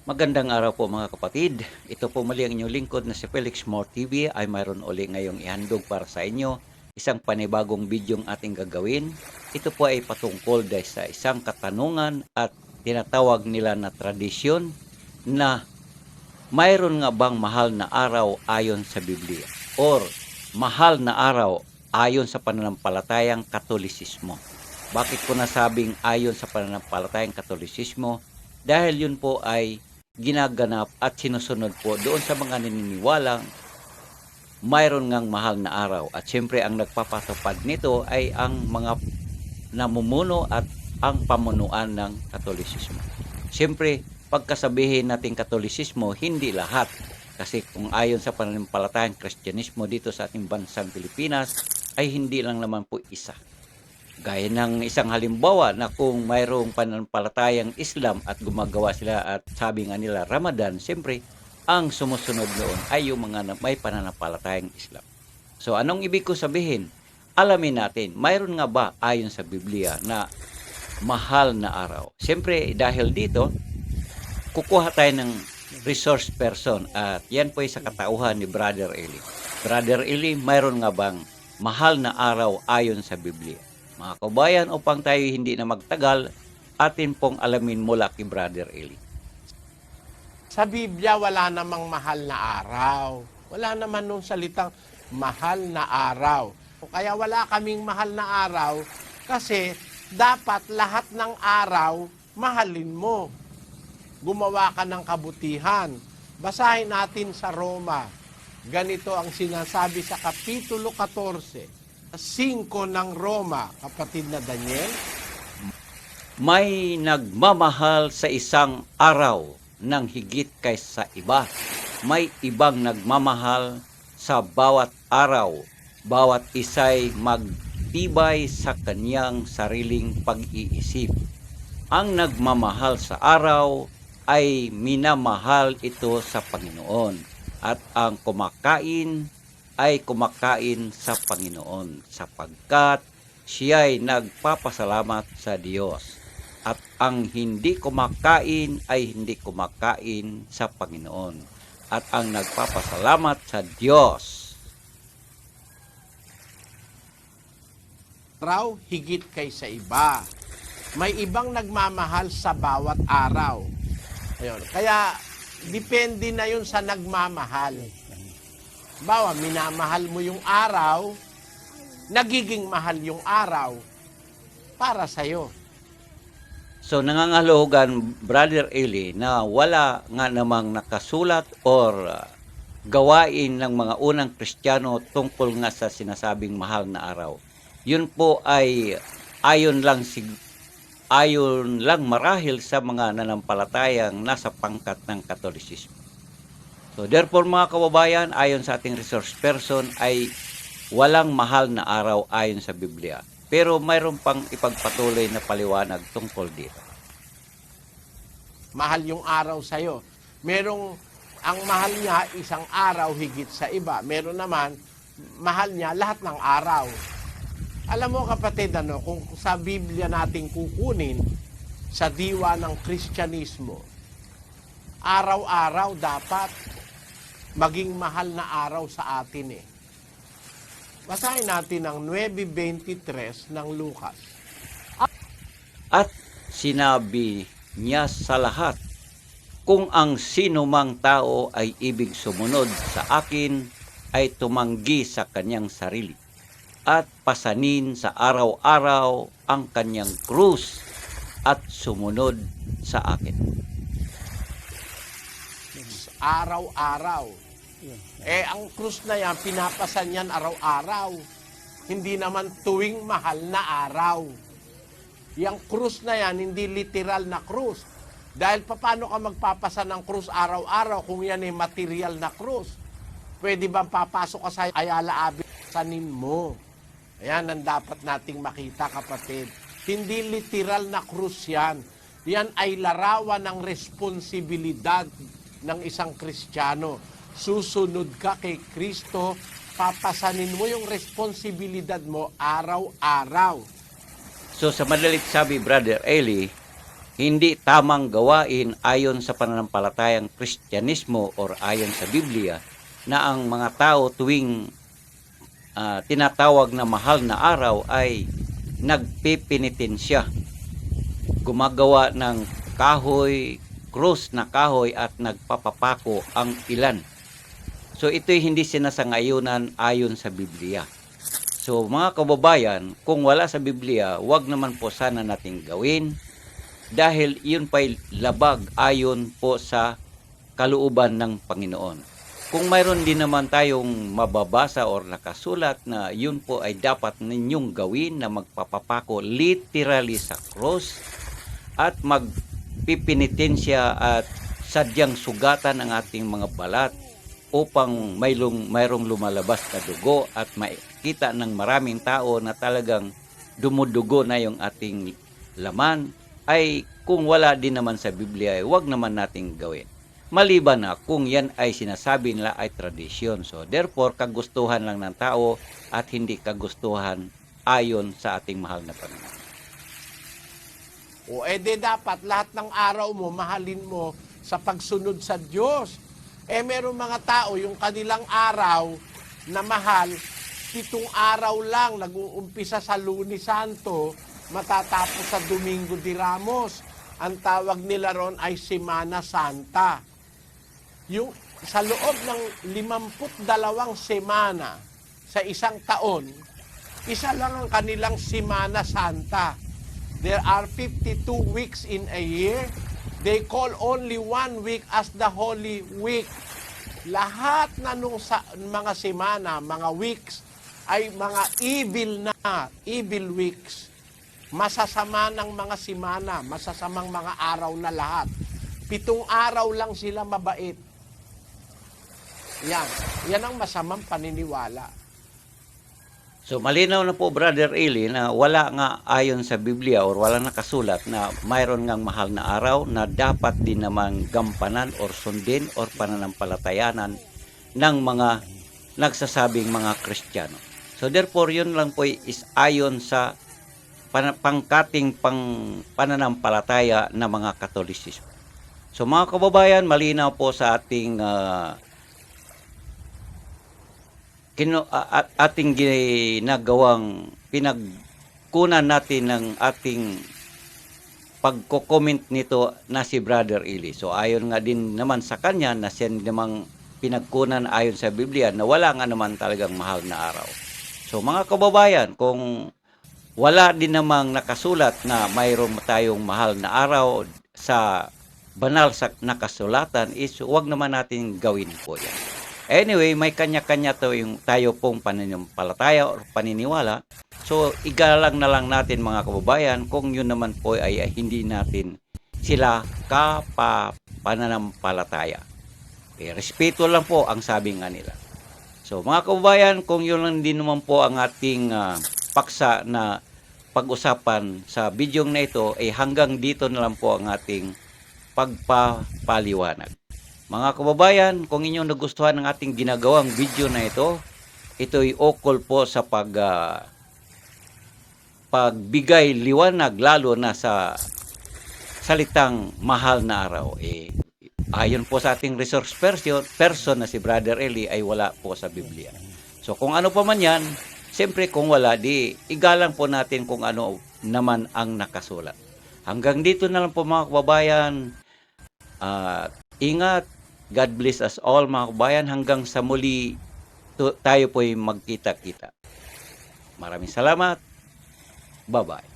Magandang araw po mga kapatid. Ito po muli ang inyong lingkod na si Felix More TV ay mayroon uli ngayong ihandog para sa inyo isang panibagong bidyong ating gagawin. Ito po ay patungkol dahil sa isang katanungan at tinatawag nila na tradisyon na mayroon nga bang mahal na araw ayon sa Biblia or mahal na araw ayon sa pananampalatayang Katolisismo. Bakit ko nasabing ayon sa pananampalatayang Katolisismo? Dahil yun po ay ginaganap at sinusunod po doon sa mga naniniwalang mayroon ngang mahal na araw. At siyempre ang nagpapatupad nito ay ang mga namumuno at ang pamunuan ng Katolisismo. Siyempre, pagkasabihin natin Katolisismo, hindi lahat. Kasi kung ayon sa pananampalatayang Kristyanismo dito sa ating bansang Pilipinas, ay hindi lang naman po isa. Gaya ng isang halimbawa na kung mayroong pananampalatayang Islam at gumagawa sila at sabi nga nila Ramadan, siyempre ang sumusunod noon ay yung mga may pananampalatayang Islam. So anong ibig ko sabihin? Alamin natin, mayroon nga ba ayon sa Biblia na mahal na araw? Siyempre dahil dito, kukuha tayo ng resource person at yan po ay sa katauhan ni Brother Eli. Brother Eli, mayroon nga bang mahal na araw ayon sa Biblia? Mga kabayan, upang tayo hindi na magtagal, atin pong alamin mula kay Brother Eli. Sa Biblia, wala namang mahal na araw. Wala naman nung salitang mahal na araw. Kaya wala kaming mahal na araw kasi dapat lahat ng araw mahalin mo. Gumawa ka ng kabutihan. Basahin natin sa Roma. Ganito ang sinasabi sa Kapitulo 14. 5 ng Roma, kapatid na Daniel. May nagmamahal sa isang araw ng higit kaysa iba. May ibang nagmamahal sa bawat araw. Bawat isa'y magtibay sa kanyang sariling pag-iisip. Ang nagmamahal sa araw ay minamahal ito sa Panginoon. At ang kumakain ay kumakain sa Panginoon sapagkat siya'y nagpapasalamat sa Diyos. At ang hindi kumakain ay hindi kumakain sa Panginoon. At ang nagpapasalamat sa Diyos. Araw, higit kaysa iba. May ibang nagmamahal sa bawat araw. Ayun. Kaya, depende na yun sa nagmamahal. Bawa, minamahal mo yung araw, nagiging mahal yung araw para sa'yo. So nangangahulugan, Brother Eli, na wala nga namang nakasulat or gawain ng mga unang Kristiyano tungkol nga sa sinasabing mahal na araw. Yun po ay ayon lang marahil sa mga nanampalatayang nasa pangkat ng Katolisismo. So therefore mga kababayan, ayon sa ating resource person ay walang mahal na araw ayon sa Biblia. Pero mayroon pang ipagpatuloy na paliwanag tungkol dito. Mahal yung araw sa'yo. Ang mahal niya isang araw higit sa iba. Meron naman, mahal niya lahat ng araw. Alam mo kapatid, kung sa Biblia natin kukunin, sa diwa ng Kristyanismo, araw-araw dapat maging mahal na araw sa atin eh. Basahin natin ang 9:23 ng Lucas. At sinabi niya sa lahat, kung ang sino mang tao ay ibig sumunod sa akin, ay tumanggi sa kanyang sarili at pasanin sa araw-araw ang kanyang krus at sumunod sa akin. Araw-araw. Ang krus na yan, pinapasan yan araw-araw. Hindi naman tuwing mahal na araw. Yang krus na yan, hindi literal na krus. Dahil paano ka magpapasan ng krus araw-araw kung yan ay material na krus? Pwede bang papasok ka sa Ayala Abi, sanin mo? Ayan ang dapat nating makita kapatid. Hindi literal na krus yan. Yan ay larawan ng responsibilidad ng isang Kristiyano. Susunod ka kay Kristo, papasanin mo yung responsibilidad mo araw-araw. So sa madalit sabi, Brother Eli, hindi tamang gawain ayon sa pananampalatayang Kristyanismo or ayon sa Biblia na ang mga tao tuwing tinatawag na mahal na araw ay nagpipinitensya, gumagawa ng kahoy, krus na kahoy at nagpapapako ang ilan. So ito'y hindi sinasangayunan ayon sa Biblia. So mga kababayan, kung wala sa Biblia, wag naman po sana nating gawin dahil yun pa'y labag ayon po sa kalooban ng Panginoon. Kung mayroon din naman tayong mababasa or nakasulat na yun po ay dapat ninyong gawin na magpapapako literally sa cross at magpipinitensya at sadyang sugatan ang ating mga balat upang mayroong lumalabas na dugo at makita ng maraming tao na talagang dumudugo na yung ating laman, ay kung wala din naman sa Biblia, ay wag naman nating gawin. Maliban na kung yan ay sinasabi nila ay tradisyon. So therefore, kagustuhan lang ng tao at hindi kagustuhan ayon sa ating mahal na Panginoon. O edi dapat lahat ng araw mo, mahalin mo sa pagsunod sa Diyos. Merong mga tao, yung kanilang araw na mahal, 7 araw lang, nag-uumpisa sa Lunes Santo, matatapos sa Domingo de Ramos. Ang tawag nila ron ay Semana Santa. Yung sa loob ng 52 semana sa isang taon, isa lang ang kanilang Semana Santa. There are 52 weeks in a year. They call only 1 week as the Holy Week. Lahat na nung mga semana, mga weeks, ay mga evil weeks. Masasama ng mga semana, masasamang mga araw na lahat. 7 araw lang sila mabait. Yan ang masamang paniniwala. So malinaw na po, Brother Eli, na wala nga ayon sa Biblia or wala nakasulat na mayroon ngang mahal na araw na dapat din naman gampanan or sundin or pananampalatayanan ng mga nagsasabing mga Kristiyano. So therefore, yun lang po is ayon sa pangkating pananampalataya na mga Katolisismo. So mga kababayan, malinaw po sa ating ating ginagawang pinagkunan natin ng ating pagko-comment nito na si Brother Eli. So ayon nga din naman sa kanya na siya namang pinagkunan ayon sa Biblia na wala nga naman talagang mahal na araw. So mga kababayan, kung wala din namang nakasulat na mayroon tayong mahal na araw sa banal sa nakasulatan, is huwag naman natin gawin po yan. Anyway, may kanya-kanya tayo pong pananampalataya o paniniwala. So, igalang na lang natin mga kababayan kung yun naman po ay hindi natin sila pananampalataya. Respeto lang po ang sabi nga nila. So, mga kababayan, kung yun lang din naman po ang ating paksa na pag-usapan sa video na ito, hanggang dito na lang po ang ating pagpapaliwanag. Mga kababayan, kung inyong nagustuhan ng ating ginagawang video na ito, ito'y ukol po sa pagbigay liwanag lalo na sa salitang mahal na araw. Ayon po sa ating resource person na si Brother Eli ay wala po sa Biblia. So kung ano pa man yan, siyempre kung wala, di igalang po natin kung ano naman ang nakasulat. Hanggang dito na lang po mga kababayan. Ingat. God bless us all mga kabayan. Hanggang sa muli tayo po'y magkita-kita. Maraming salamat. Bye-bye.